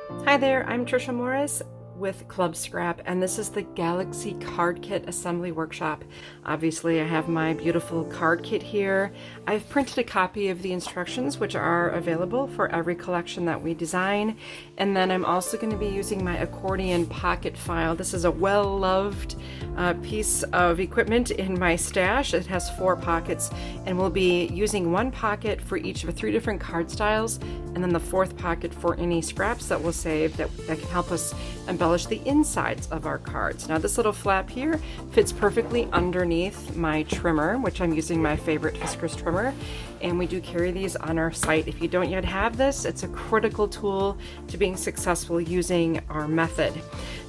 Hi there, I'm Trisha Morris with Club Scrap, and this is the Galaxy Card Kit Assembly Workshop. Obviously, I have my beautiful card kit here. I've printed a copy of the instructions, which are available for every collection that we design. And then I'm also going to be using my accordion pocket file. This is a well-loved piece of equipment in my stash. It has 4 pockets, and we'll be using one pocket for each of 3 different card styles, and then the 4th pocket for any scraps that we'll save that can help us embellish the insides of our cards. Now this little flap here fits perfectly underneath my trimmer, which I'm using my favorite Fiskars trimmer, and we do carry these on our site. If you don't yet have this, it's a critical tool to being successful using our method.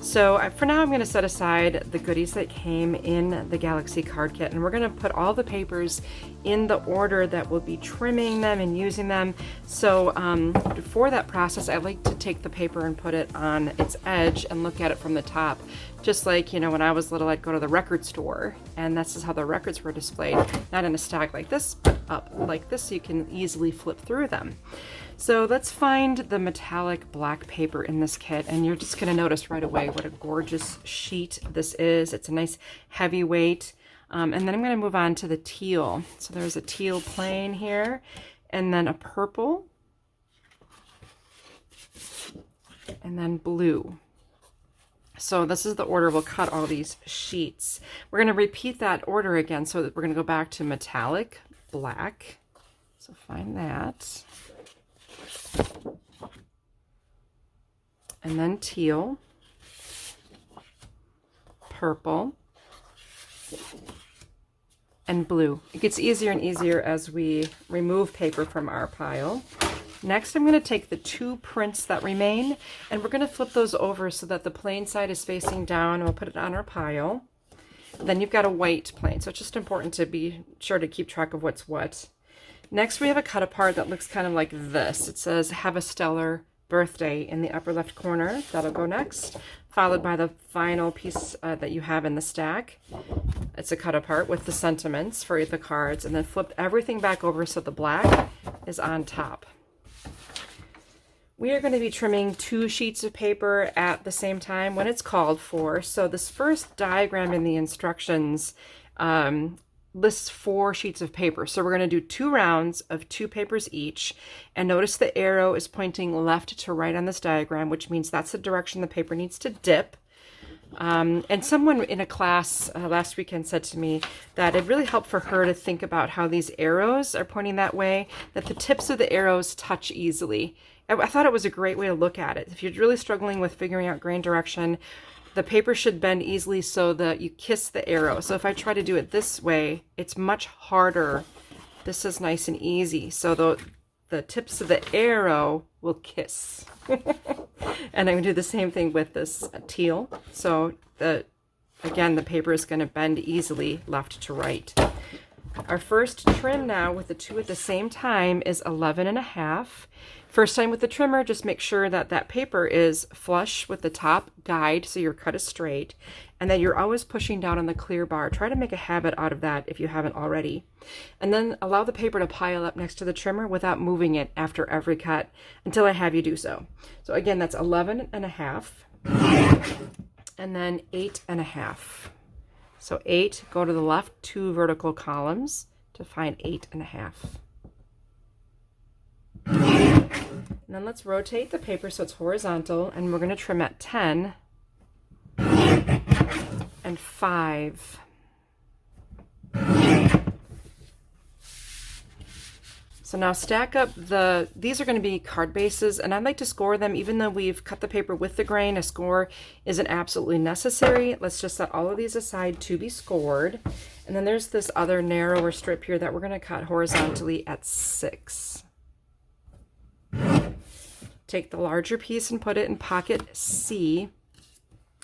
So for now, I'm going to set aside the goodies that came in the Galaxy card kit, and we're going to put all the papers in the order that we'll be trimming them and using them. So for that process, I like to take the paper and put it on its edge and look at it from the top. Just like, you know, when I was little, I'd go to the record store, and this is how the records were displayed. Not in a stack like this, but up like this, so you can easily flip through them. So let's find the metallic black paper in this kit, and you're just going to notice right away what a gorgeous sheet this is. It's a nice heavy weight. And then I'm going to move on to the teal. So there's a teal plain here, and then a purple, and then blue. So this is the order we'll cut all these sheets. We're going to repeat that order again, so that we're going to go back to metallic black. So find that. And then teal, purple, and blue. It gets easier and easier as we remove paper from our pile. Next, I'm going to take the 2 prints that remain, and we're going to flip those over so that the plain side is facing down, and we'll put it on our pile. Then you've got a white plain, so it's just important to be sure to keep track of what's what. Next, we have a cut apart that looks kind of like this. It says, "Have a stellar birthday" in the upper left corner. That'll go next, followed by the final piece that you have in the stack. It's a cut apart with the sentiments for the cards, and then flip everything back over so the black is on top. We are going to be trimming 2 sheets of paper at the same time when it's called for. So this first diagram in the instructions lists 4 sheets of paper. So we're going to do 2 rounds of 2 papers each. And notice the arrow is pointing left to right on this diagram, which means that's the direction the paper needs to dip. And someone in a class last weekend said to me that it really helped for her to think about how these arrows are pointing that way, that the tips of the arrows touch easily. I thought it was a great way to look at it. If you're really struggling with figuring out grain direction, the paper should bend easily so that you kiss the arrow. So if I try to do it this way, it's much harder. This is nice and easy. So the tips of the arrow will kiss. And I'm going to do the same thing with this teal. So again, the paper is going to bend easily left to right. Our first trim now with the 2 at the same time is 11.5. First time with the trimmer, just make sure that that paper is flush with the top guide so your cut is straight, and that you're always pushing down on the clear bar. Try to make a habit out of that if you haven't already. And then allow the paper to pile up next to the trimmer without moving it after every cut until I have you do so. So again, that's 11.5, and then 8.5. So 8, go to the left 2 vertical columns to find 8.5. And then let's rotate the paper so it's horizontal, and we're going to trim at 10 and 5. So now stack up these are going to be card bases, and I'd like to score them. Even though we've cut the paper with the grain, a score isn't absolutely necessary. Let's just set all of these aside to be scored. And then there's this other narrower strip here that we're going to cut horizontally at 6. Take the larger piece and put it in pocket C.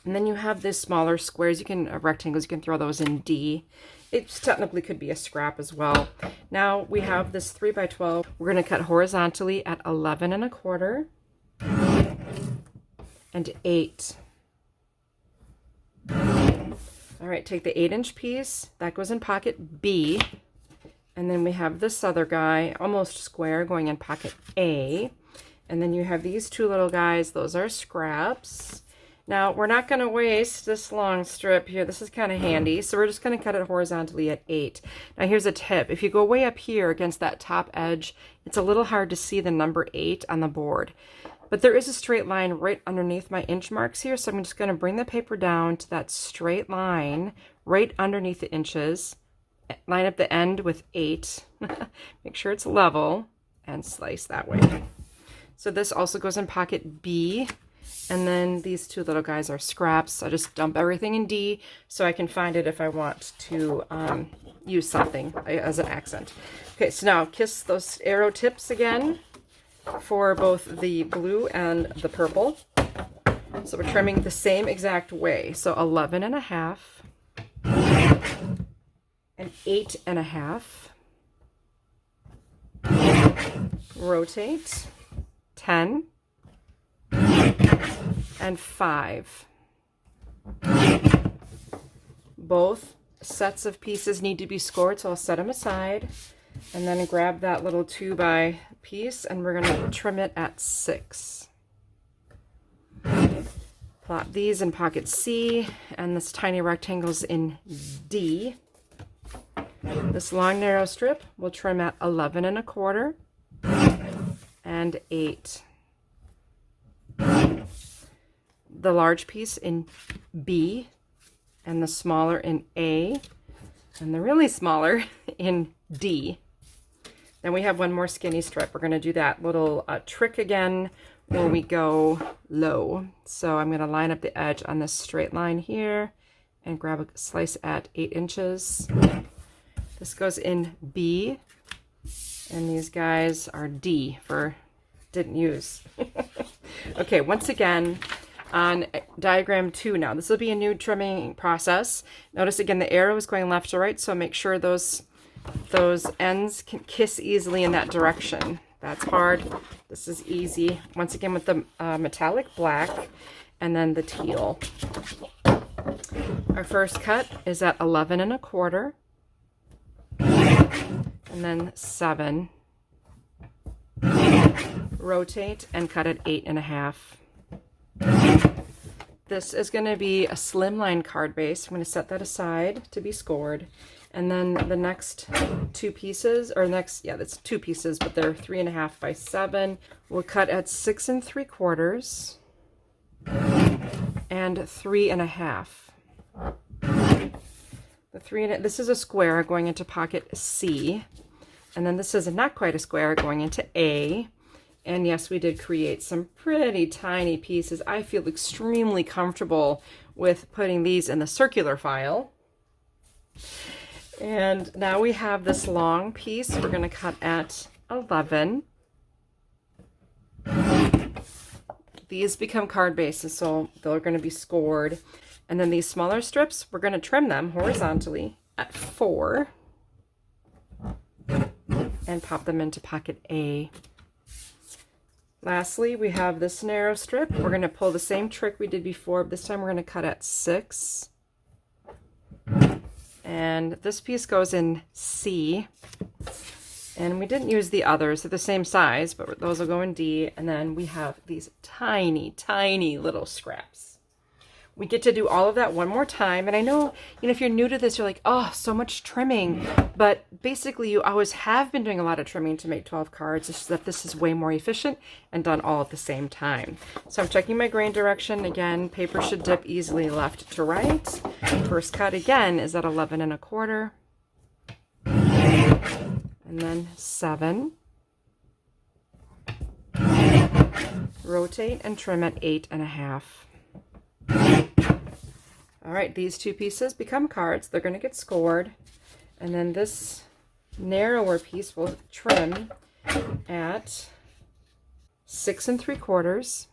And then you have this smaller squares, rectangles, you can throw those in D. It technically could be a scrap as well. Now we have this 3 by 12. We're going to cut horizontally at 11.25 and 8. All right, take the 8-inch piece that goes in pocket B, and then we have this other guy, almost square, going in pocket A. And then you have these two little guys. Those are scraps. Now, we're not going to waste this long strip here. This is kind of handy. So we're just going to cut it horizontally at 8. Now, here's a tip. If you go way up here against that top edge, it's a little hard to see the number 8 on the board. But there is a straight line right underneath my inch marks here. So I'm just going to bring the paper down to that straight line right underneath the inches. Line up the end with 8. Make sure it's level and slice that way. So this also goes in pocket B. And then these two little guys are scraps. I just dump everything in D so I can find it if I want to use something as an accent. Okay, so now kiss those arrow tips again for both the blue and the purple. So we're trimming the same exact way. So 11.5 and 8.5. Rotate 10 and 5. Both sets of pieces need to be scored, so I'll set them aside and then grab that little 2x piece and we're going to trim it at 6. Plot these in pocket C and this tiny rectangle's in D. This long narrow strip we'll trim at 11.25 and 8. The large piece in B and the smaller in A and the really smaller in D. Then we have one more skinny strip. We're going to do that little trick again where we go low. So I'm going to line up the edge on this straight line here and grab a slice at 8 inches. This goes in B and these guys are D for didn't use. Okay, once again, on diagram 2 now. This will be a new trimming process. Notice again the arrow is going left to right, so make sure those ends can kiss easily in that direction. That's hard. This is easy. Once again with the metallic black and then the teal. Our first cut is at 11.25 and then 7. Rotate and cut at 8.5. This is going to be a slimline card base. I'm going to set that aside to be scored. And then the next two pieces, or next, yeah, that's 2 pieces, but they're 3.5 by 7. We'll cut at 6 3/4 and 3.5. This is a square going into pocket C. And then this is not quite a square going into A. And yes, we did create some pretty tiny pieces. I feel extremely comfortable with putting these in the circular file. And now we have this long piece. We're going to cut at 11. These become card bases, so they're going to be scored. And then these smaller strips, we're going to trim them horizontally at 4 and pop them into pocket A. Lastly, we have this narrow strip. We're going to pull the same trick we did before, but this time we're going to cut at 6. And this piece goes in C. And we didn't use the others. They're the same size, but those will go in D. And then we have these tiny, tiny little scraps. We get to do all of that one more time. And I know, if you're new to this, you're like, oh, so much trimming. But basically, you always have been doing a lot of trimming to make 12 cards. It's just that this is way more efficient and done all at the same time. So I'm checking my grain direction. Again, paper should dip easily left to right. First cut, again, is at 11.25. And then 7. Rotate and trim at 8.5. All right, these 2 pieces become cards. They're going to get scored. And then this narrower piece will trim at 6 3/4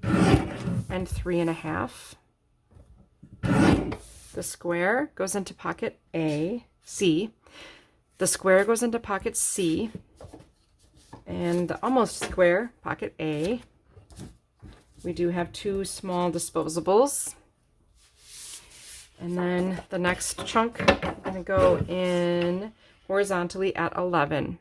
and 3.5. The square goes into pocket C. The square goes into pocket C. And the almost square, pocket A. We do have 2 small disposables. And then the next chunk, I'm going to go in horizontally at 11.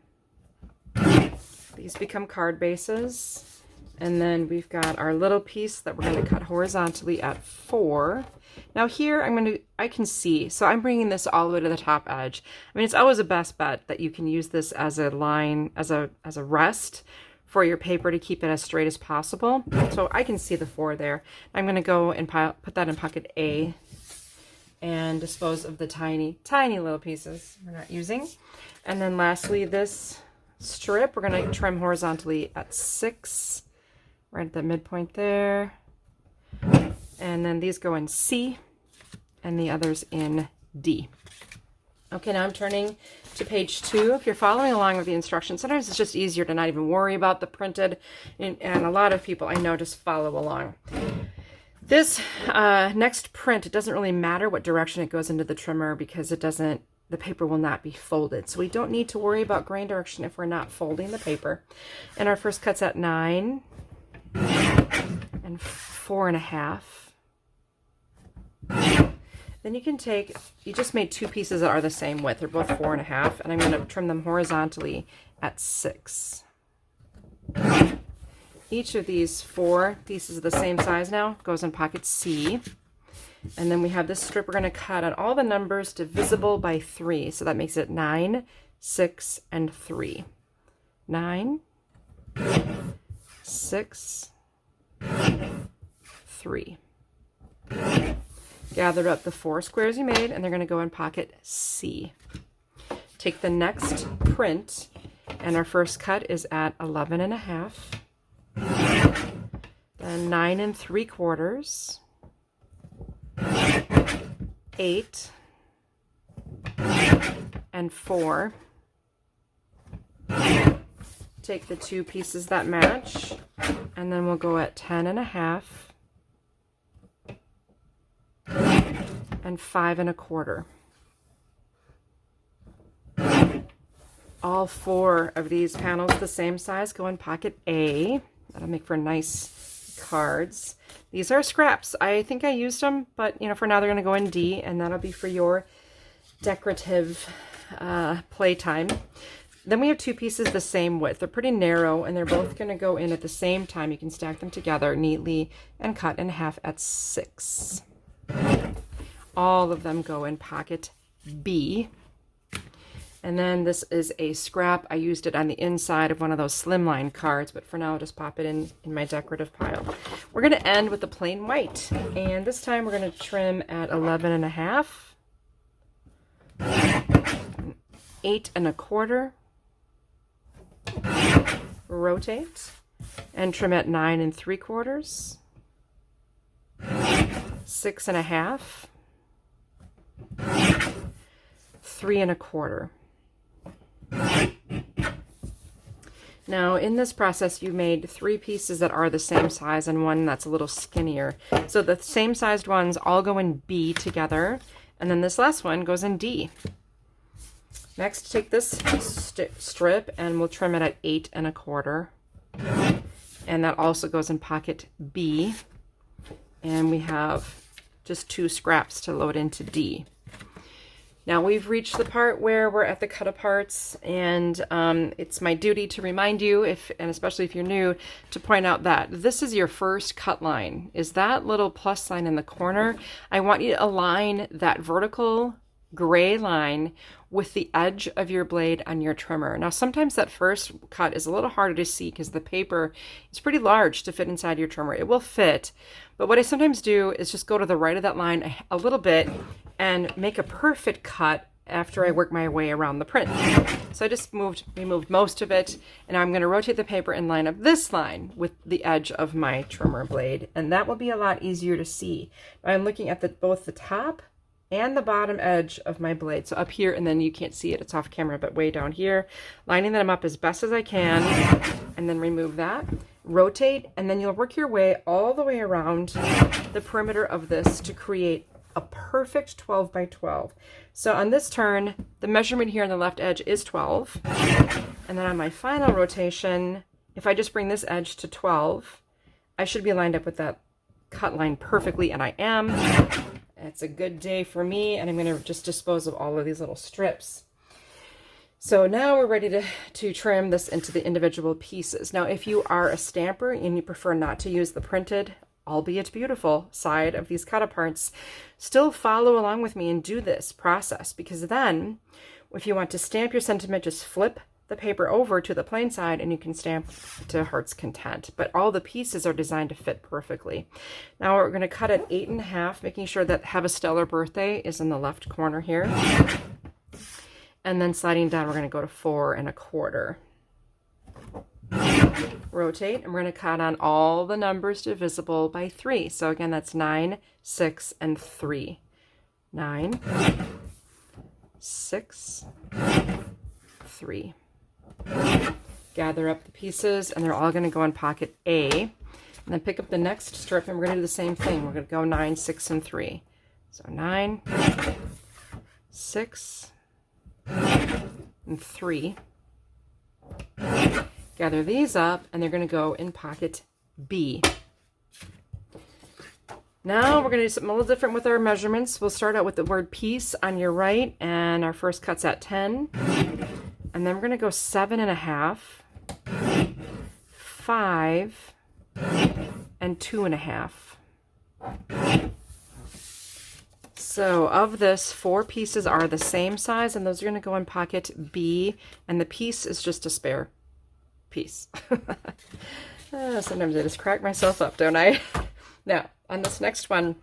These become card bases. And then we've got our little piece that we're going to cut horizontally at 4. Now here I can see, so I'm bringing this all the way to the top edge. I mean, it's always a best bet that you can use this as a line, as a rest for your paper to keep it as straight as possible. So I can see the 4 there. I'm going to go and put that in pocket A and dispose of the tiny, tiny little pieces we're not using. And then lastly, this strip, we're going to trim horizontally at 6, right at the midpoint there. And then these go in C and the others in D. Okay, now I'm turning to page 2. If you're following along with the instructions, sometimes it's just easier to not even worry about the printed, and a lot of people I know just follow along. This next print, it doesn't really matter what direction it goes into the trimmer because the paper will not be folded. So we don't need to worry about grain direction if we're not folding the paper. And our first cut's at 9 and 4.5. Then you can take, you just made 2 pieces that are the same width. They're both 4.5, and I'm going to trim them horizontally at 6. Each of these 4 pieces of the same size now goes in pocket C. And then we have this strip we're going to cut on all the numbers divisible by 3. So that makes it 9, 6, and 3. 9, 6, 3. Gather up the 4 squares you made, and they're going to go in pocket C. Take the next print, and our first cut is at 11.5, then 9 3/4, 8 and 4. Take the 2 pieces that match, and then we'll go at 10.5 and 5.25. All 4 of these panels the same size go in pocket A. That'll make for nice cards. These are scraps. I think I used them, but for now they're going to go in D, and that'll be for your decorative playtime. Then we have 2 pieces the same width. They're pretty narrow, and they're both going to go in at the same time. You can stack them together neatly and cut in half at 6. All of them go in pocket B. And then this is a scrap. I used it on the inside of one of those slimline cards, but for now I'll just pop it in my decorative pile. We're going to end with the plain white, and this time we're going to trim at 11.5, 8.25, rotate, and trim at 9 3/4, 6.5, 3.25. Now in this process you made 3 pieces that are the same size and one that's a little skinnier. So the same sized ones all go in B together, and then this last one goes in D. Next, take this strip and we'll trim it at 8.25, and that also goes in pocket B, and we have just 2 scraps to load into D. Now we've reached the part where we're at the cut aparts, and it's my duty to remind you, and especially if you're new, to point out that this is your first cut line. Is that little plus sign in the corner? I want you to align that vertical gray line with the edge of your blade on your trimmer. Now sometimes that first cut is a little harder to see because the paper is pretty large to fit inside your trimmer. It will fit, but what I sometimes do is just go to the right of that line a little bit and make a perfect cut after I work my way around the print. So I just removed most of it, and now I'm going to rotate the paper and line up this line with the edge of my trimmer blade, and that will be a lot easier to see. I'm looking at both the top and the bottom edge of my blade. So up here, and then you can't see it, it's off camera, but way down here, lining them up as best as I can, and then remove that, rotate, and then you'll work your way all the way around the perimeter of this to create a perfect 12 by 12. So on this turn, the measurement here on the left edge is 12, and then on my final rotation, if I just bring this edge to 12, I should be lined up with that cut line perfectly, and I am. It's a good day for me, and I'm going to just dispose of all of these little strips. So now we're ready to trim this into the individual pieces. Now, if you are a stamper and you prefer not to use the printed, albeit beautiful, side of these cut aparts, still follow along with me and do this process, because then if you want to stamp your sentiment, just flip the paper over to the plain side and you can stamp to heart's content. But all the pieces are designed to fit perfectly. Now we're going to cut at 8.5, making sure that Have a Stellar Birthday is in the left corner here. And then sliding down, we're going to go to 4.25. Rotate, and we're going to cut on all the numbers divisible by 3. So again, that's 9, 6, and 3. 9, 6, 3. Gather up the pieces, and they're all going to go in pocket A. And then pick up the next strip, and we're going to do the same thing. We're going to go 9, 6, and 3. So 9, 6, and 3. Gather these up, and they're going to go in pocket B. Now we're going to do something a little different with our measurements. We'll start out with the word piece on your right, and our first cut's at 10. And then we're going to go 7.5, 5, and 2.5. So of this, 4 pieces are the same size, and those are going to go in pocket B, and the piece is just a spare piece. Sometimes I just crack myself up, don't I? Now, on this next one,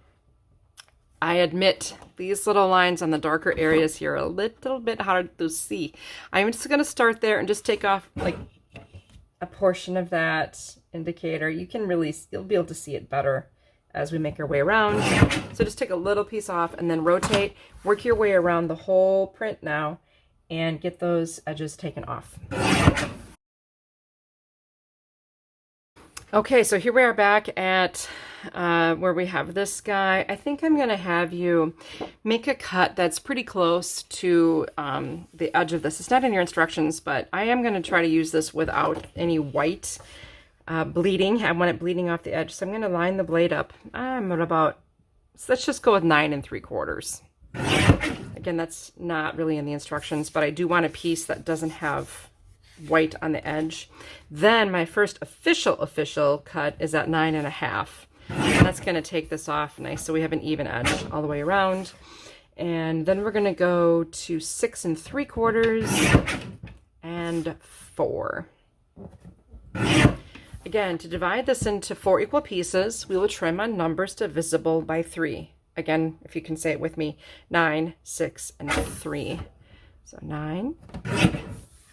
I admit these little lines on the darker areas here are a little bit hard to see. I'm just going to start there and just take off like a portion of that indicator. You'll be able to see it better as we make our way around. So just take a little piece off and then rotate, work your way around the whole print now, and get those edges taken off. Okay, so here we are back at where we have this guy. I think I'm going to have you make a cut that's pretty close to the edge of this. It's not in your instructions, but I am going to try to use this without any white bleeding. I want it bleeding off the edge, so I'm going to line the blade up. I'm at about, so let's just go with 9 3/4. Again, that's not really in the instructions, but I do want a piece that doesn't have white on the edge. Then my first official cut is at 9.5. And that's going to take this off nice, so we have an even edge all the way around. And then we're going to go to 6 3/4 and 4. Again, to divide this into 4 equal pieces, we will trim on numbers divisible by 3. Again, if you can say it with me, 9, 6, and 3. So 9,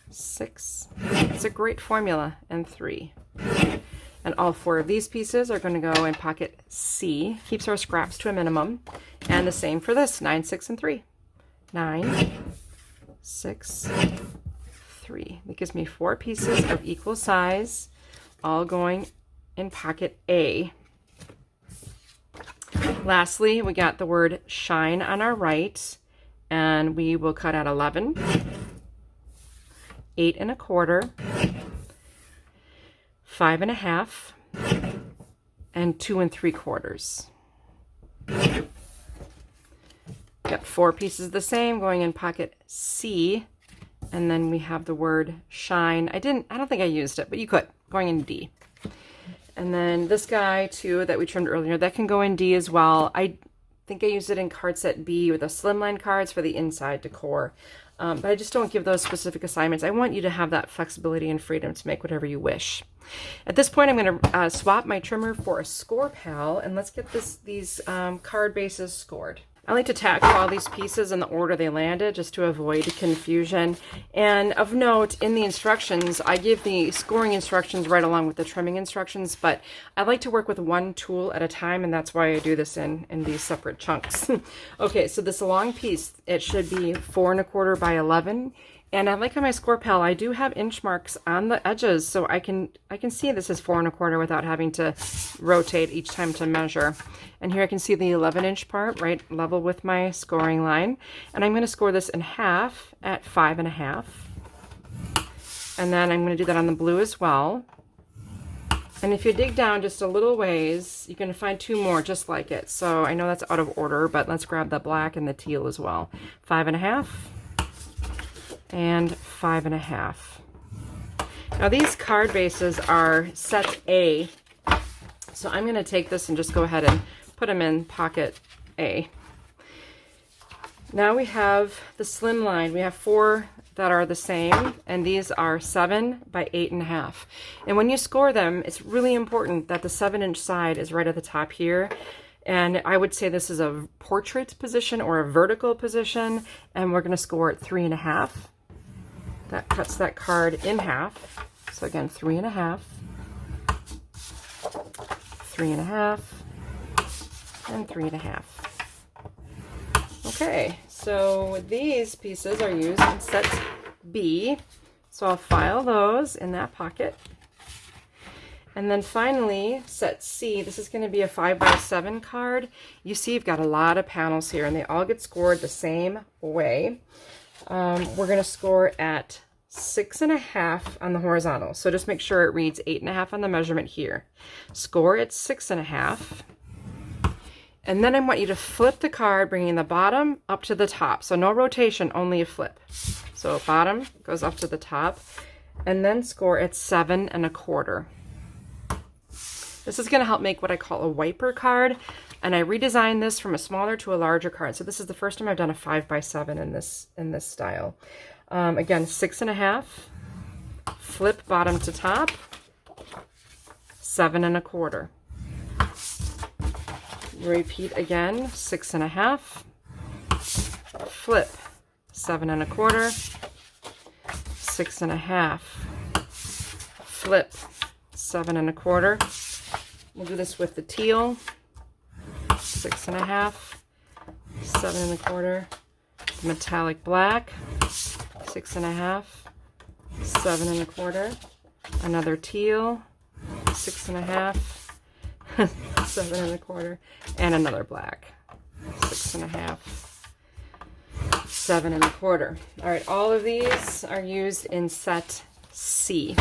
6, it's a great formula, and 3. And all 4 of these pieces are going to go in pocket C. Keeps our scraps to a minimum. And the same for this, 9, 6, and 3. 9, 6, 3. That gives me 4 pieces of equal size, all going in pocket A. Lastly, we got the word shine on our right, and we will cut at 11, 8 1/4, 5 1/2, and 2 3/4. Got 4 pieces the same going in pocket C, and then we have the word shine. I don't think I used it, but you could, going in D. And then this guy too that we trimmed earlier, that can go in D as well. I think I used it in card set B with the slimline cards for the inside decor. But I just don't give those specific assignments. I want you to have that flexibility and freedom to make whatever you wish. At this point, I'm going to swap my trimmer for a score pal, and let's get these card bases scored. I like to tackle all these pieces in the order they landed just to avoid confusion. And of note, in the instructions, I give the scoring instructions right along with the trimming instructions, but I like to work with one tool at a time, and that's why I do this in these separate chunks. Okay, so this long piece, it should be 4 1/4 by 11. And I like on my score pal, I do have inch marks on the edges, so I can see this is 4 1/4 without having to rotate each time to measure. And here I can see the 11-inch part right level with my scoring line. And I'm going to score this in half at 5 1/2. And then I'm going to do that on the blue as well. And if you dig down just a little ways, you can find 2 more just like it. So I know that's out of order, but let's grab the black and the teal as well. 5 1/2. and 5.5. Now these card bases are set A, so I'm going to take this and just go ahead and put them in pocket A. Now we have the slimline. We have 4 that are the same, and these are 7 by 8.5. And when you score them, it's really important that the 7-inch side is right at the top here. And I would say this is a portrait position or a vertical position, and we're going to score at 3.5. That cuts that card in half. So again, 3.5, 3.5, and 3.5. Okay, so these pieces are used in set B. So I'll file those in that pocket. And then finally, set C, this is going to be a 5x7 card. You see you've got a lot of panels here, and they all get scored the same way. We're going to score at 6.5 on the horizontal. So just make sure it reads 8.5 on the measurement here. Score at 6.5. And then I want you to flip the card, bringing the bottom up to the top. So no rotation, only a flip. So bottom goes up to the top, and then score at 7.25. This is going to help make what I call a wiper card, and I redesigned this from a smaller to a larger card. So this is the first time I've done a 5x7 in this style. Again, 6.5, flip bottom to top, 7.25. Repeat again, 6.5, flip, 7.25, 6.5, flip, 7.25. We'll do this with the teal, 6.5, 7.25, metallic black, 6.5, 7.25, another teal, 6.5, 7.25, and another black, 6.5, 7.25. All right, all of these are used in set C.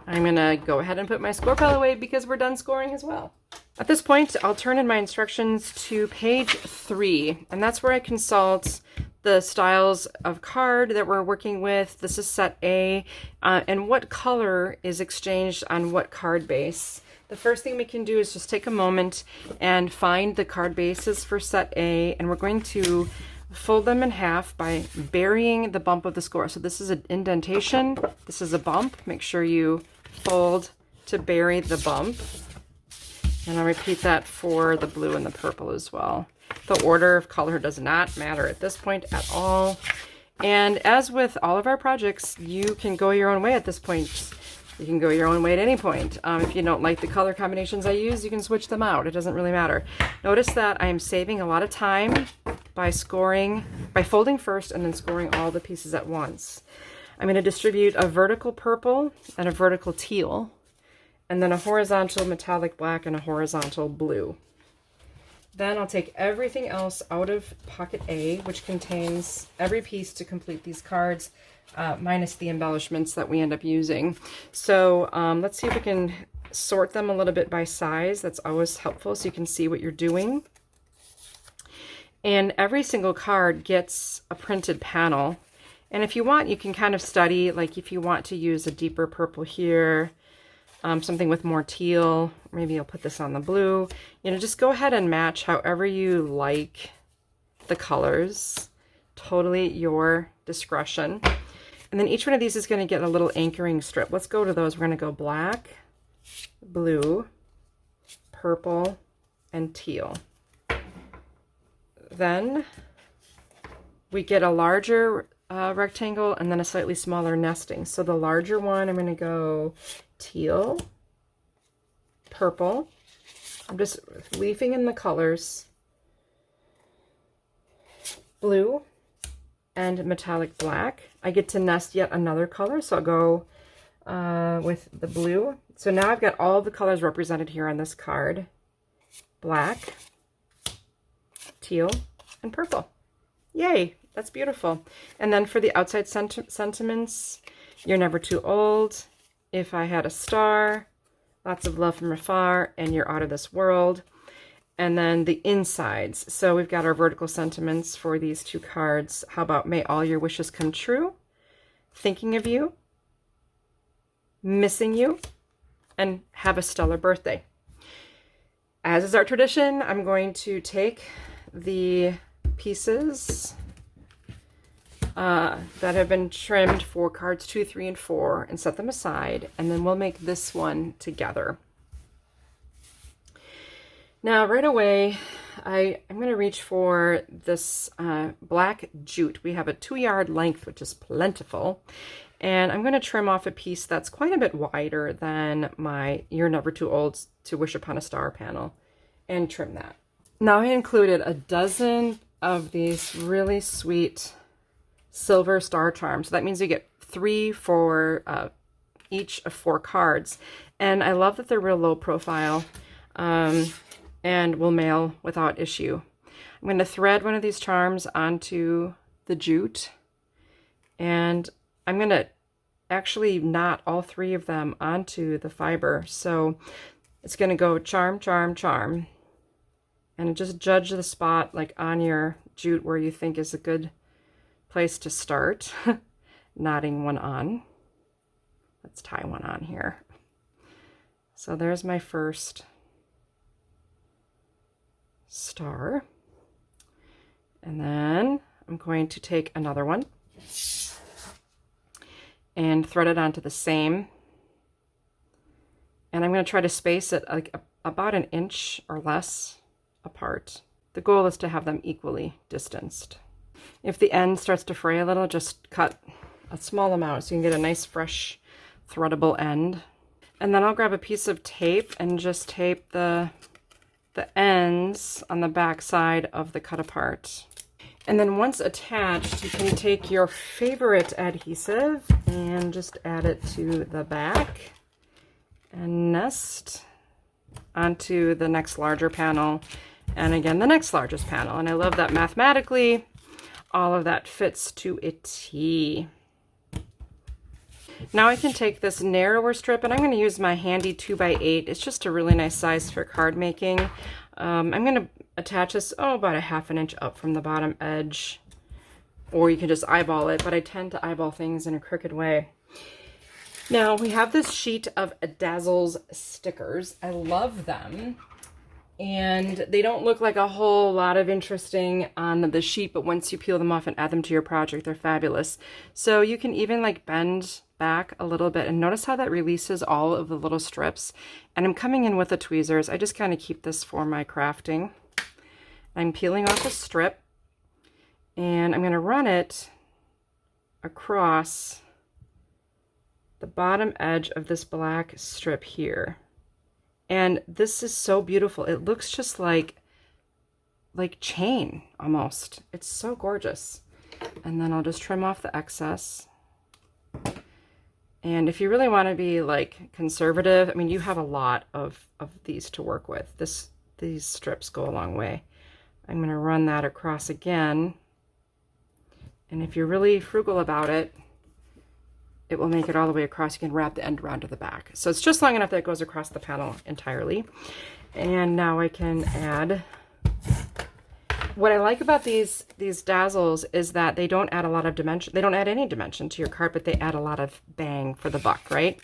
I'm gonna go ahead and put my score pile away because we're done scoring as well. At this point, I'll turn in my instructions to page 3, and that's where I consult the styles of card that we're working with. This is set A, and what color is exchanged on what card base. The first thing we can do is just take a moment and find the card bases for set A, and we're going to fold them in half by burying the bump of the score. So this is an indentation, this is a bump. Make sure you fold to bury the bump. And I'll repeat that for the blue and the purple as well. The order of color does not matter at this point at all. And as with all of our projects, you can go your own way at this point. You can go your own way at any point. If you don't like the color combinations I use, you can switch them out. It doesn't really matter. Notice that I am saving a lot of time by folding first and then scoring all the pieces at once. I'm going to distribute a vertical purple and a vertical teal, and then a horizontal metallic black and a horizontal blue. Then I'll take everything else out of pocket A, which contains every piece to complete these cards, minus the embellishments that we end up using. So let's see if we can sort them a little bit by size. That's always helpful so you can see what you're doing. And every single card gets a printed panel. And if you want, you can kind of study, like if you want to use a deeper purple here, something with more teal, maybe I'll put this on the blue. You know, just go ahead and match however you like the colors. Totally your discretion. And then each one of these is going to get a little anchoring strip. Let's go to those. We're going to go black, blue, purple, and teal. Then we get a larger rectangle and then a slightly smaller nesting. So the larger one, I'm going to go teal, purple. I'm just leafing in the colors, blue, and metallic black. I get to nest yet another color, so I'll go with the blue. So now I've got all the colors represented here on this card. Black, teal, and purple. Yay, that's beautiful. And then for the outside sentiments, you're never too old, if I had a star, lots of love from afar, and you're out of this world. and then the insides. So we've got our vertical sentiments for these two cards. How about may all your wishes come true, thinking of you, missing you, and have a stellar birthday. As is our tradition, I'm going to take the pieces that have been trimmed for cards 2, 3, and 4 and set them aside, and then we'll make this one together. Now, right away, I'm going to reach for this black jute. We have a 2-yard length, which is plentiful, and I'm going to trim off a piece that's quite a bit wider than my You're Never Too Old to Wish Upon a Star panel, and trim that. Now, I included a dozen of these really sweet silver star charms. So that means you get 3 for each of 4 cards, and I love that they're real low profile. And will mail without issue. I'm going to thread one of these charms onto the jute, and I'm going to actually knot all 3 of them onto the fiber. So it's going to go charm, charm, charm, and just judge the spot like on your jute where you think is a good place to start knotting one on. Let's tie one on here. So there's my first star, and then I'm going to take another one and thread it onto the same, and I'm going to try to space it like about an inch or less apart. The goal is to have them equally distanced. If the end starts to fray a little, just cut a small amount so you can get a nice fresh threadable end. And then I'll grab a piece of tape and just tape the ends on the back side of the cut apart. And then once attached, you can take your favorite adhesive and just add it to the back and nest onto the next larger panel, and again the next largest panel. And I love that mathematically all of that fits to a T. Now I can take this narrower strip, and I'm going to use my handy 2x8. It's just a really nice size for card making. I'm going to attach this, about a ½ inch up from the bottom edge, or you can just eyeball it, but I tend to eyeball things in a crooked way. Now we have this sheet of Dazzles stickers. I love them, and they don't look like a whole lot of interesting on the sheet, but once you peel them off and add them to your project, they're fabulous. So you can even like bend back a little bit, and notice how that releases all of the little strips. And I'm coming in with the tweezers. I just kind of keep this for my crafting. I'm peeling off a strip, and I'm going to run it across the bottom edge of this black strip here. And this is so beautiful. It looks just like chain almost. It's so gorgeous. And then I'll just trim off the excess. And if you really want to be like conservative, I mean, you have a lot of these to work with. These strips go a long way. I'm going to run that across again. And if you're really frugal about it, it will make it all the way across. You can wrap the end around to the back. So it's just long enough that it goes across the panel entirely. And now I can add. What I like about these Dazzles is that they don't add a lot of dimension. They don't add any dimension to your card, but they add a lot of bang for the buck, right?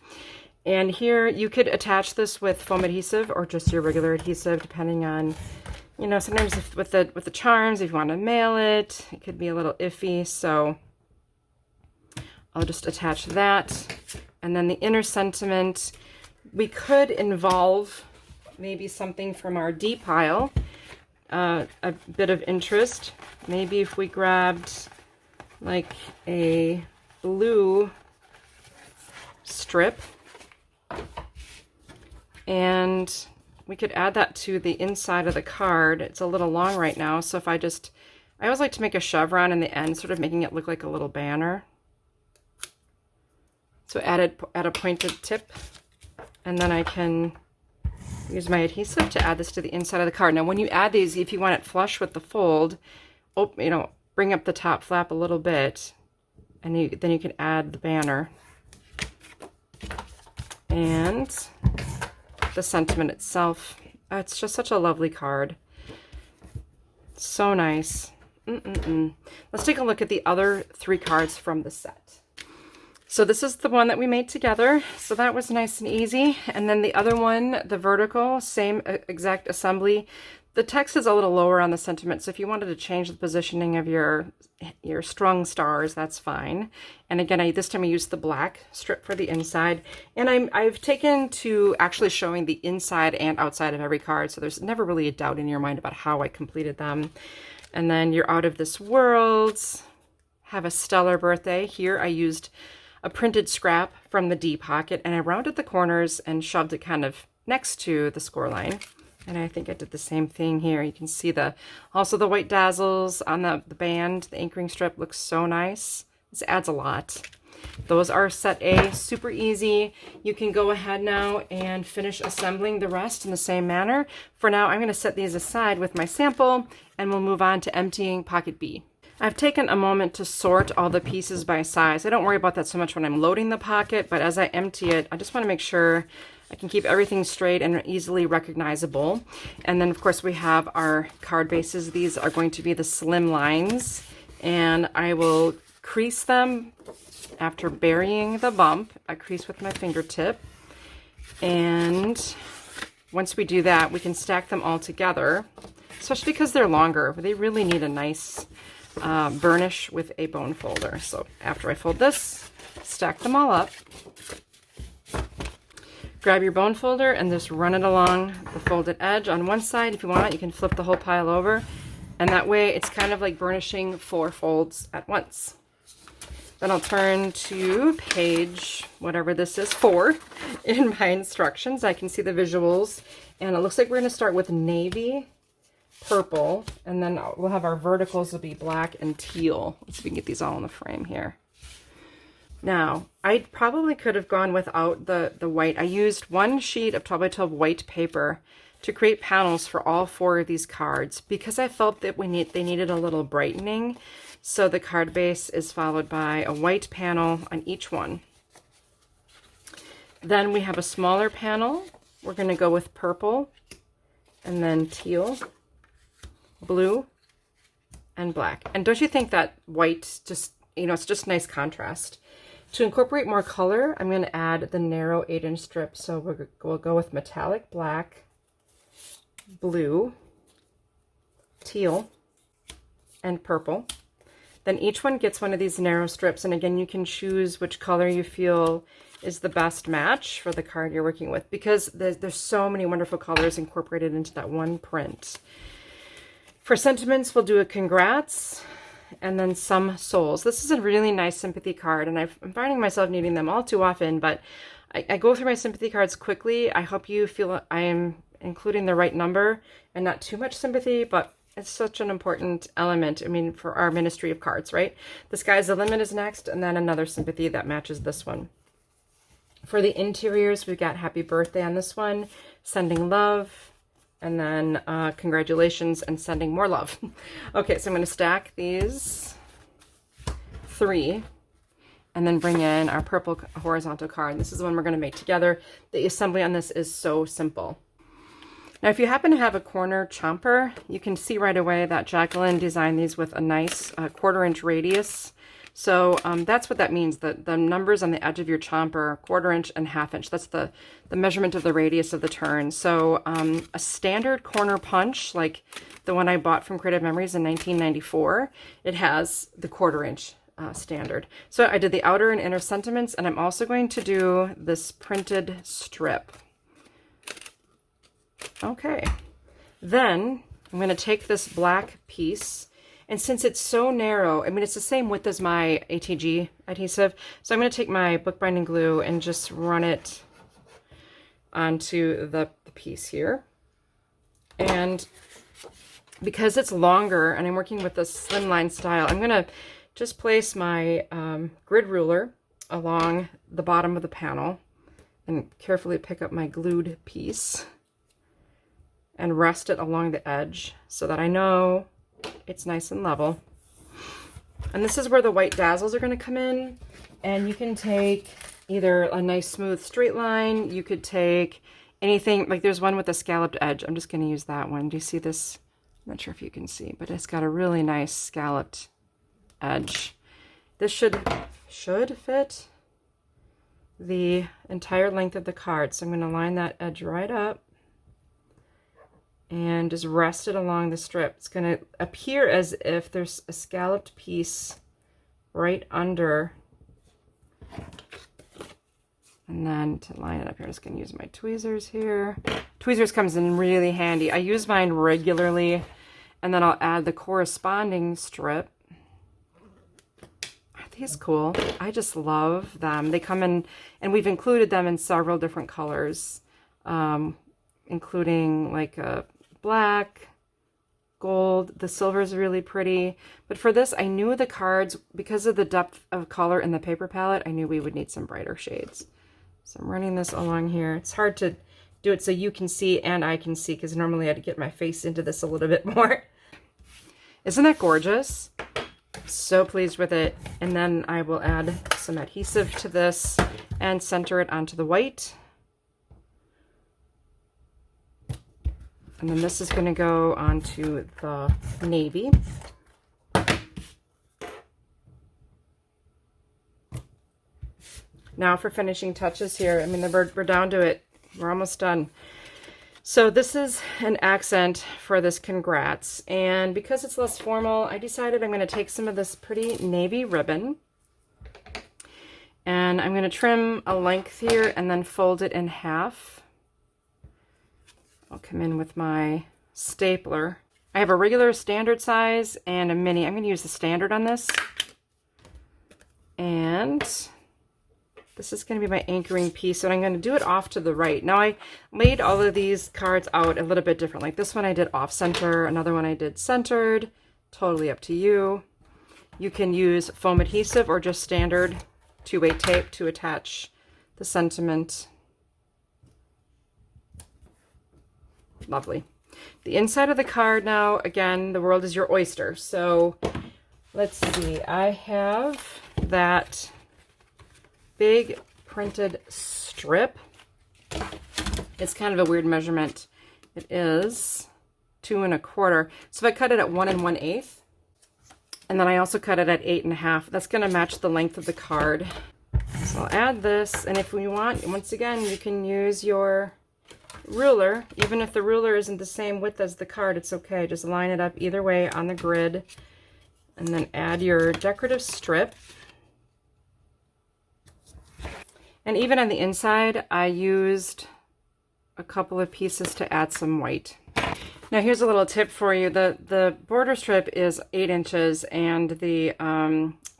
And here you could attach this with foam adhesive or just your regular adhesive, depending on, you know, sometimes with the charms, if you want to mail it, it could be a little iffy. So I'll just attach that. And then the inner sentiment, we could involve maybe something from our D pile. A bit of interest. Maybe if we grabbed like a blue strip, and we could add that to the inside of the card. It's a little long right now, so if I always like to make a chevron in the end, sort of making it look like a little banner. So add a pointed tip, and then I can use my adhesive to add this to the inside of the card. Now, when you add these, if you want it flush with the fold, bring up the top flap a little bit, and then you can add the banner and the sentiment itself. It's just such a lovely card. So nice. Let's take a look at the other 3 cards from the set. So this is the one that we made together. So that was nice and easy. And then the other one, the vertical, same exact assembly. The text is a little lower on the sentiment, so if you wanted to change the positioning of your strung stars, that's fine. And again, this time I used the black strip for the inside. And I've taken to actually showing the inside and outside of every card, so there's never really a doubt in your mind about how I completed them. And then You're Out of This World, Have a Stellar Birthday. Here I used a printed scrap from the D pocket, and I rounded the corners and shoved it kind of next to the score line. And I think I did the same thing here. You can see also the white dazzles on the band. The anchoring strip looks so nice. This adds a lot. Those are set A, super easy. You can go ahead now and finish assembling the rest in the same manner. For now, I'm going to set these aside with my sample, and we'll move on to emptying pocket B. I've taken a moment to sort all the pieces by size. I don't worry about that so much when I'm loading the pocket, but as I empty it, I just want to make sure I can keep everything straight and easily recognizable. And then, of course, we have our card bases. These are going to be the slim lines, and I will crease them after burying the bump. I crease with my fingertip. And once we do that, we can stack them all together, especially because they're longer. They really need a nice burnish with a bone folder. So after I fold this, stack them all up. Grab your bone folder and just run it along the folded edge on one side. If you want, you can flip the whole pile over. And that way it's kind of like burnishing 4 folds at once. Then I'll turn to page, whatever this is, 4 in my instructions. I can see the visuals. And it looks like we're going to start with navy, purple, and then we'll have our verticals will be black and teal. Let's see if we can get these all in the frame here. Now, I probably could have gone without the white. I used 1 sheet of 12x12 white paper to create panels for all 4 of these cards because I felt that they needed a little brightening. So the card base is followed by a white panel on each one. Then we have a smaller panel. We're going to go with purple, and then teal, blue, and black. And don't you think that white just, it's just nice contrast. To incorporate more color, I'm going to add the narrow 8-inch strip. So we'll go with metallic black, blue, teal, and purple. Then each one gets one of these narrow strips. And again, you can choose which color you feel is the best match for the card you're working with, because there's so many wonderful colors incorporated into that one print. For sentiments, we'll do a congrats, and then some souls. This is a really nice sympathy card, and I'm finding myself needing them all too often, but I go through my sympathy cards quickly. I hope you feel I am including the right number and not too much sympathy, but it's such an important element, for our ministry of cards, right? The Sky's the Limit is next, and then another sympathy that matches this one. For the interiors, we've got happy birthday on this one, sending love, and then congratulations and sending more love. Okay, so I'm going to stack these 3 and then bring in our purple horizontal card. This is the one we're going to make together. The assembly on this is so simple. Now, if you happen to have a corner chomper, you can see right away that Jacqueline designed these with a nice 1/4-inch radius. So that's what that means. The numbers on the edge of your chomper, 1/4-inch and 1/2 inch. That's the measurement of the radius of the turn. So a standard corner punch, like the one I bought from Creative Memories in 1994, it has the 1/4-inch standard. So I did the outer and inner sentiments, and I'm also going to do this printed strip. Okay, then I'm going to take this black piece, and since it's so narrow, it's the same width as my ATG adhesive, so I'm going to take my bookbinding glue and just run it onto the piece here. And because it's longer and I'm working with the slimline style, I'm going to just place my grid ruler along the bottom of the panel and carefully pick up my glued piece and rest it along the edge so that I know it's nice and level. And this is where the white dazzles are going to come in. And you can take either a nice smooth straight line. You could take anything, like there's one with a scalloped edge. I'm just going to use that one. Do you see this not sure if you can see, but it's got a really nice scalloped edge. This should fit the entire length of the card. So I'm going to line that edge right up and just rest it along the strip. It's going to appear as if there's a scalloped piece right under. And then to line it up here, I'm just going to use my tweezers here. Tweezers comes in really handy. I use mine regularly, and then I'll add the corresponding strip. Aren't these cool? I just love them. They come in, and we've included them in several different colors, including like a black, gold. The silver is really pretty. But for this, I knew the cards, because of the depth of color in the paper palette, I knew we would need some brighter shades. So I'm running this along here. It's hard to do it so you can see and I can see, because normally I'd get my face into this a little bit more. Isn't that gorgeous? So pleased with it. And then I will add some adhesive to this and center it onto the white. And then this is going to go onto the navy. Now for finishing touches here, I mean, we're down to it. We're almost done. So this is an accent for this congrats. And because it's less formal, I decided I'm going to take some of this pretty navy ribbon. And I'm going to trim a length here and then fold it in half. I'll come in with my stapler. I have a regular standard size and a mini. I'm going to use the standard on this. And this is going to be my anchoring piece, and I'm going to do it off to the right. Now, I laid all of these cards out a little bit different. Like this one I did off center, another one I did centered. Totally up to you. You can use foam adhesive or just standard 2-way tape to attach the sentiment. Lovely. The inside of the card now, again, the world is your oyster. So let's see. I have that big printed strip. It's kind of a weird measurement. It is 2 1/4. So if I cut it at 1 1/8, and then I also cut it at 8 1/2, that's going to match the length of the card. So I'll add this, and if we want, once again, you can use your ruler. Even if the ruler isn't the same width as the card, it's okay. Just line it up either way on the grid, and then add your decorative strip. And even on the inside, I used a couple of pieces to add some white. Now here's a little tip for you. The border strip is 8 inches and the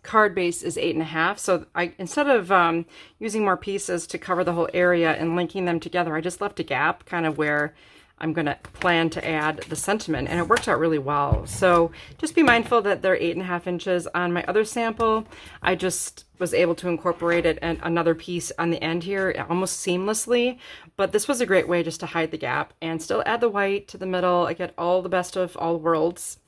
card base is 8 1/2. So instead of using more pieces to cover the whole area and linking them together, I just left a gap kind of where I'm going to plan to add the sentiment, and it worked out really well. So just be mindful that they're 8 1/2 inches. On my other sample, I just was able to incorporate it and another piece on the end here almost seamlessly, but this was a great way just to hide the gap and still add the white to the middle. I get all the best of all worlds,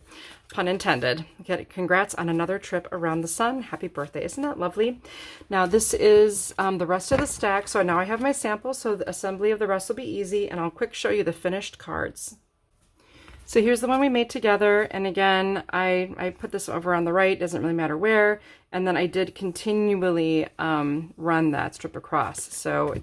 pun intended. Get congrats on another trip around the sun. Happy birthday. Isn't that lovely? Now this is the rest of the stack. So now I have my sample, so the assembly of the rest will be easy, and I'll quick show you the finished cards. So here's the one we made together, and again, I put this over on the right, doesn't really matter where, and then I did continually run that strip across. So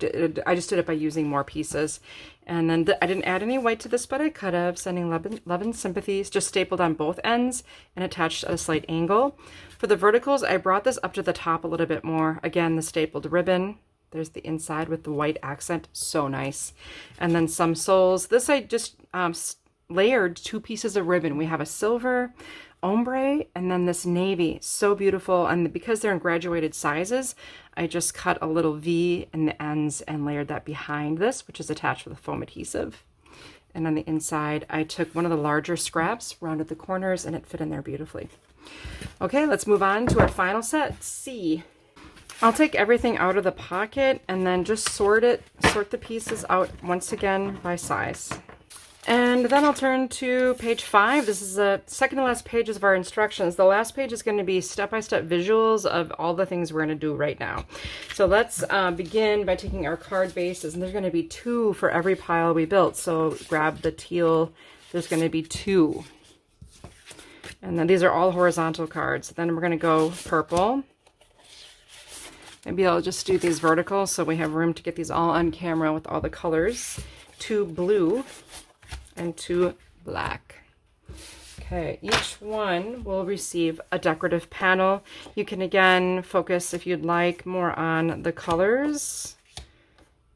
I just did it by using more pieces. And then I didn't add any white to this, but I could have, sending love and sympathies, just stapled on both ends and attached at a slight angle. For the verticals, I brought this up to the top a little bit more. Again, the stapled ribbon. There's the inside with the white accent, so nice. And then some soles. This I just layered 2 pieces of ribbon. We have a silver ombre and then this navy, so beautiful. And because they're in graduated sizes, I just cut a little V in the ends and layered that behind this, which is attached with a foam adhesive. And on the inside, I took one of the larger scraps, rounded the corners, and it fit in there beautifully. Okay, let's move on to our final set, C. I'll take everything out of the pocket and then just sort the pieces out once again by size. And then I'll turn to page 5. This is the second to last pages of our instructions. The last page is going to be step-by-step visuals of all the things we're going to do right now. So let's begin by taking our card bases, and there's going to be 2 for every pile we built. So grab the teal, there's going to be 2. And then these are all horizontal cards. Then we're going to go purple. Maybe I'll just do these vertical so we have room to get these all on camera with all the colors. 2 blue and 2 black. Okay, each one will receive a decorative panel. You can again focus if you'd like more on the colors.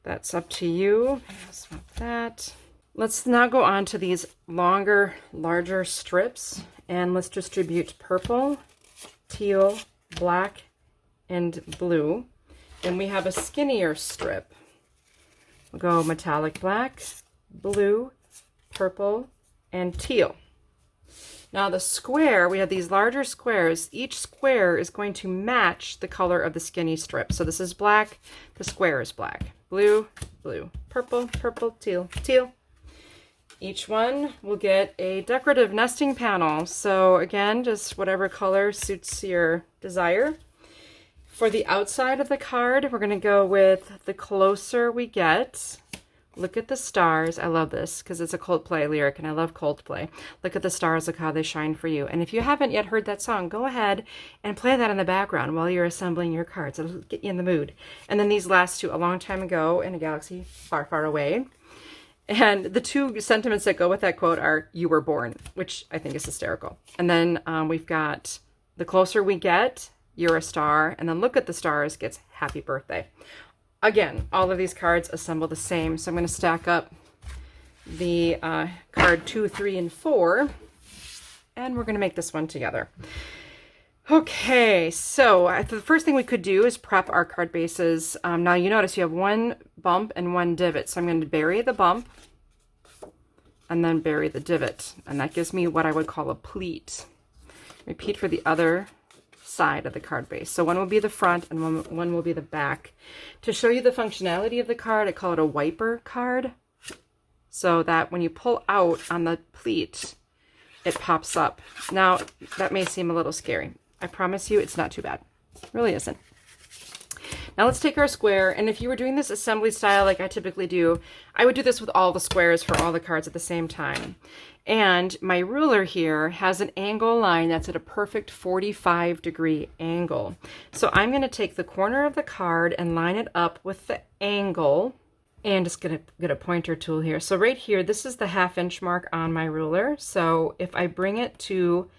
That's up to you. Swap that. Let's now go on to these longer, larger strips, and let's distribute purple, teal, black, and blue. Then we have a skinnier strip. We'll go metallic black, blue, purple, and teal. Now the square, we have these larger squares. Each square is going to match the color of the skinny strip. So this is black, the square is black. Blue, blue, purple, purple, teal, teal. Each one will get a decorative nesting panel. So again, just whatever color suits your desire. For the outside of the card, we're going to go with the closer we get. Look at the stars. I love this because it's a Coldplay lyric and I love Coldplay. Look at the stars, look how they shine for you. And if you haven't yet heard that song, go ahead and play that in the background while you're assembling your cards. It'll get you in the mood. And then these last two, a long time ago in a galaxy far, far away. And the two sentiments that go with that quote are, you were born, which I think is hysterical. And then we've got the closer we get, you're a star. And then look at the stars gets happy birthday. Again, all of these cards assemble the same. So I'm going to stack up the card 2, 3, and 4. And we're going to make this one together. Okay, so the first thing we could do is prep our card bases. Now you notice you have one bump and one divot. So I'm going to bury the bump and then bury the divot. And that gives me what I would call a pleat. Repeat for the other side of the card base. So one will be the front and one will be the back. To show you the functionality of the card, I call it a wiper card. So that when you pull out on the pleat, it pops up. Now, that may seem a little scary. I promise you it's not too bad. It really isn't. Now let's take our square, and if you were doing this assembly style like I typically do, I would do this with all the squares for all the cards at the same time. And my ruler here has an angle line that's at a perfect 45-degree angle. So I'm going to take the corner of the card and line it up with the angle, and just going to get a pointer tool here. So right here, this is the 1/2 inch mark on my ruler. So if I bring it to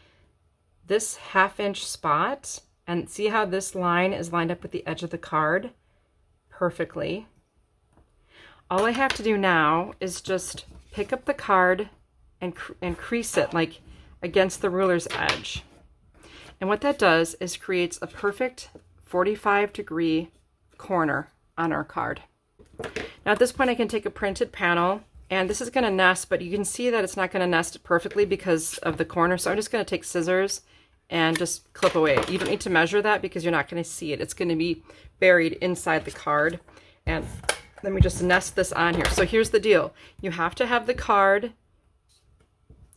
this 1/2 inch spot, and see how this line is lined up with the edge of the card perfectly. All I have to do now is just pick up the card and crease it like against the ruler's edge. And what that does is creates a perfect 45-degree corner on our card. Now at this point I can take a printed panel, and this is going to nest, but you can see that it's not going to nest perfectly because of the corner. So I'm just going to take scissors and just clip away. You don't need to measure that because you're not going to see it. It's going to be buried inside the card. And let me just nest this on here. So here's the deal. You have to have the card.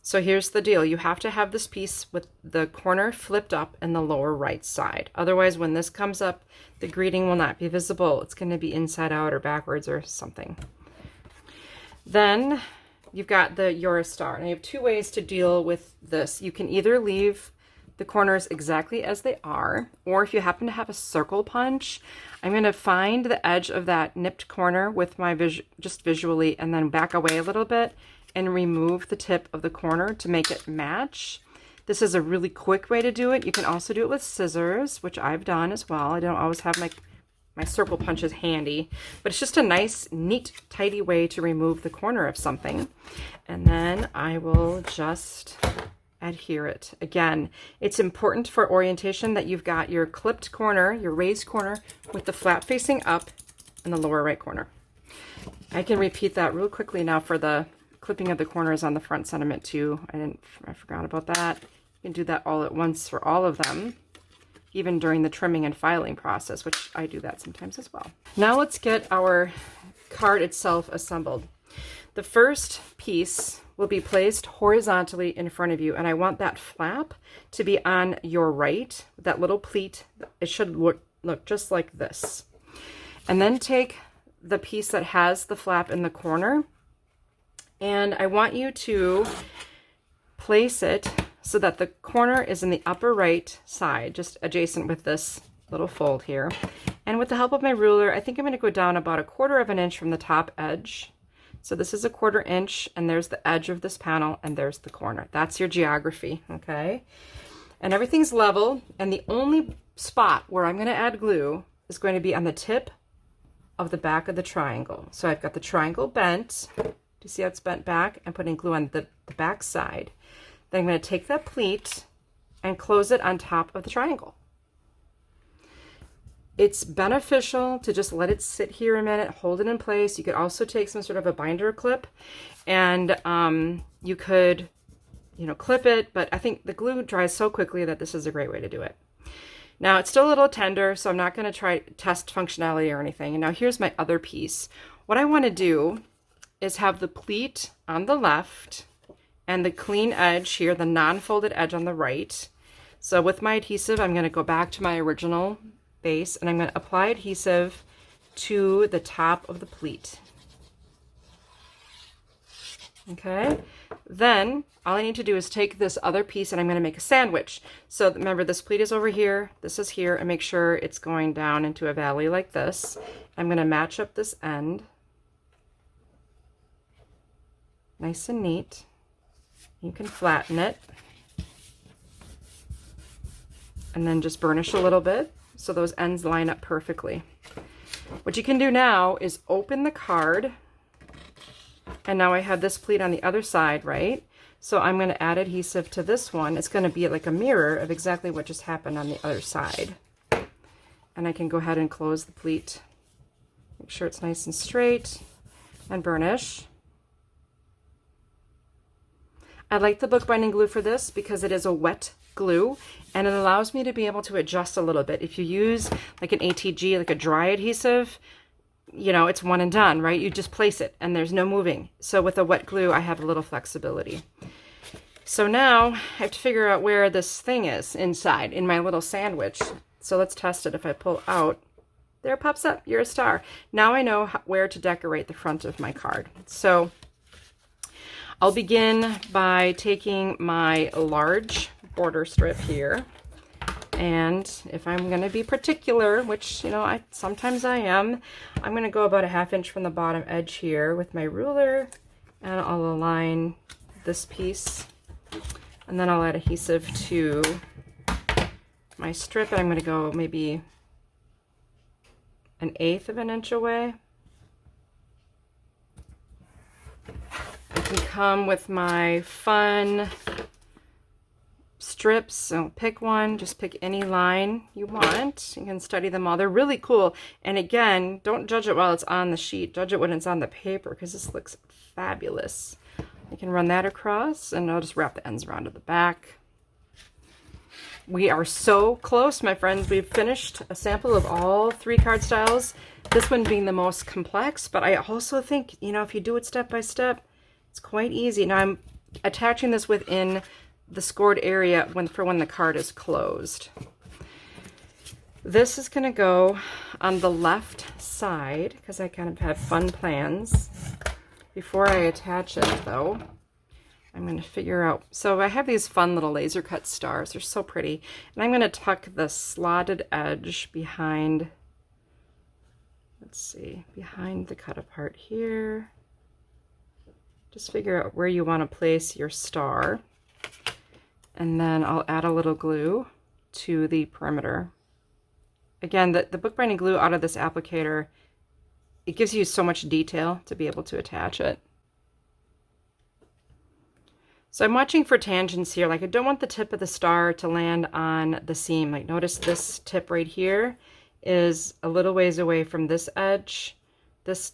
So here's the deal. You have to have this piece with the corner flipped up in the lower right side. Otherwise, when this comes up, the greeting will not be visible. It's going to be inside out or backwards or something. Then you've got the You're a Star. And you have two ways to deal with this. You can either leave the corners exactly as they are, or if you happen to have a circle punch, I'm going to find the edge of that nipped corner with my just visually, and then back away a little bit and remove the tip of the corner to make it match. This is a really quick way to do it. You can also do it with scissors, which I've done as well. I don't always have my circle punches handy, but it's just a nice, neat, tidy way to remove the corner of something. And then I will just adhere it. Again, it's important for orientation that you've got your clipped corner, your raised corner, with the flap facing up in the lower right corner. I can repeat that real quickly now for the clipping of the corners on the front sentiment too. I forgot about that. You can do that all at once for all of them, even during the trimming and filing process, which I do that sometimes as well. Now let's get our card itself assembled. The first piece will be placed horizontally in front of you, and I want that flap to be on your right, that little pleat. It should look just like this. And then take the piece that has the flap in the corner, and I want you to place it so that the corner is in the upper right side, just adjacent with this little fold here. And with the help of my ruler, I think I'm going to go down about 1/4 of an inch from the top edge. So this is 1/4 inch, and there's the edge of this panel, and there's the corner. That's your geography, okay? And everything's level, and the only spot where I'm going to add glue is going to be on the tip of the back of the triangle. So I've got the triangle bent. Do you see how it's bent back? I'm putting glue on the back side. Then I'm going to take that pleat and close it on top of the triangle. It's beneficial to just let it sit here a minute, hold it in place. You could also take some sort of a binder clip, and you could, you know, clip it, but I think the glue dries so quickly that this is a great way to do it. Now it's still a little tender, so I'm not going to try test functionality or anything. And now here's my other piece. What I want to do is have the pleat on the left and the clean edge here, the non-folded edge on the right. So with my adhesive, I'm going to go back to my original base, and I'm going to apply adhesive to the top of the pleat. Okay, then all I need to do is take this other piece, and I'm going to make a sandwich. So remember, this pleat is over here, this is here, and make sure it's going down into a valley like this. I'm going to match up this end, nice and neat. You can flatten it, and then just burnish a little bit so those ends line up perfectly. What you can do now is open the card, and now I have this pleat on the other side, right? So I'm going to add adhesive to this one. It's going to be like a mirror of exactly what just happened on the other side. And I can go ahead and close the pleat. Make sure it's nice and straight, and burnish. I like the bookbinding glue for this because it is a wet glue, and it allows me to be able to adjust a little bit. If you use like an ATG, like a dry adhesive, you know, it's one and done, right? You just place it and there's no moving. So with a wet glue, I have a little flexibility. So now I have to figure out where this thing is inside in my little sandwich. So let's test it. If I pull out, there it pops up, you're a star. Now I know where to decorate the front of my card. So I'll begin by taking my large border strip here. And if I'm going to be particular, which, you know, sometimes I am, I'm going to go about 1/2 inch from the bottom edge here with my ruler, and I'll align this piece, and then I'll add adhesive to my strip, and I'm going to go maybe 1/8 of an inch away. I can come with my fun strips, so pick one, just pick any line you want. You can study them all. They're really cool. And again, don't judge it while it's on the sheet. Judge it when it's on the paper, because this looks fabulous. I can run that across, and I'll just wrap the ends around to the back. We are so close, my friends. We've finished a sample of all 3 card styles, this one being the most complex, but I also think, you know, if you do it step by step, it's quite easy. Now I'm attaching this within the scored area for when the card is closed. This is going to go on the left side because I kind of have fun plans. Before I attach it, though, I'm going to figure out, so I have these fun little laser cut stars. They're so pretty. And I'm going to tuck the slotted edge behind, let's see, behind the cut apart here. Just figure out where you want to place your star. And then I'll add a little glue to the perimeter. Again, the bookbinding glue out of this applicator, it gives you so much detail to be able to attach it. So I'm watching for tangents here. Like, I don't want the tip of the star to land on the seam. Like, notice this tip right here is a little ways away from this edge.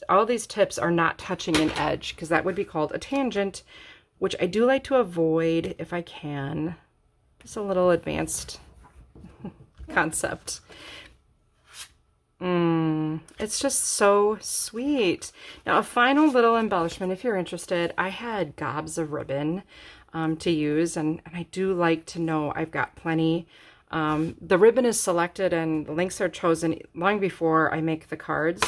All these tips are not touching an edge, because that would be called a tangent, which I do like to avoid if I can. Just a little advanced concept. It's just so sweet. Now, a final little embellishment, if you're interested, I had gobs of ribbon to use, and I do like to know I've got plenty. The ribbon is selected and the links are chosen long before I make the cards.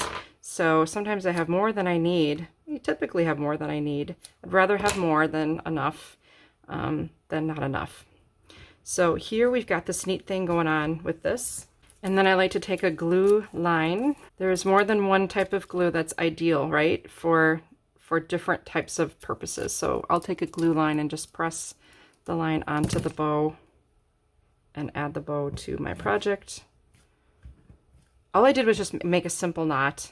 So sometimes I have more than I need. I typically have more than I need. I'd rather have more than enough than not enough. So here we've got this neat thing going on with this. And then I like to take a glue line. There's more than one type of glue that's ideal, right? For different types of purposes. So I'll take a glue line and just press the line onto the bow and add the bow to my project. All I did was just make a simple knot,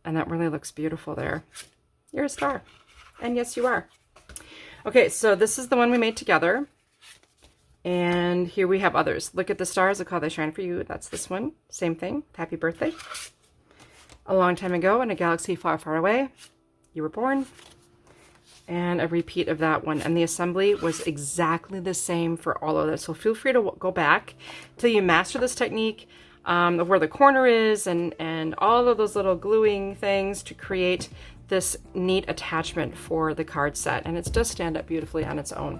and that really looks beautiful there. You're a star. And yes, you are. Okay, so this is the one we made together. And here we have others. Look at the stars, look how they shine for you. That's this one. Same thing. Happy birthday. A long time ago in a galaxy far, far away, you were born. And a repeat of that one. And the assembly was exactly the same for all of this. So feel free to go back till you master this technique of where the corner is and all of those little gluing things to create this neat attachment for the card set, and it does stand up beautifully on its own.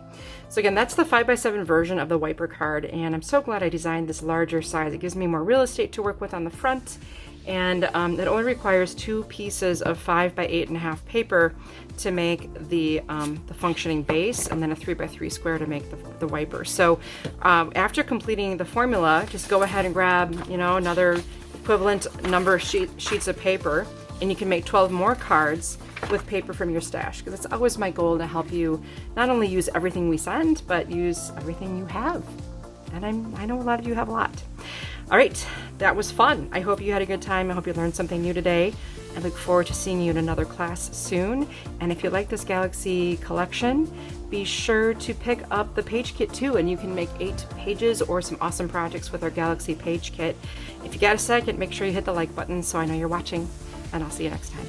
So again, that's the 5x7 version of the wiper card, and I'm so glad I designed this larger size. It gives me more real estate to work with on the front, and it only requires 2 pieces of 5x8.5 paper to make the functioning base, and then a 3x3 square to make the wiper. So after completing the formula, just go ahead and grab, you know, another equivalent number of sheets of paper, and you can make 12 more cards with paper from your stash, because it's always my goal to help you not only use everything we send, but use everything you have. And I know a lot of you have a lot. All right, that was fun. I hope you had a good time. I hope you learned something new today. I look forward to seeing you in another class soon. And if you like this Galaxy collection, be sure to pick up the page kit too, and you can make 8 pages or some awesome projects with our Galaxy page kit. If you got a second, make sure you hit the like button so I know you're watching, and I'll see you next time.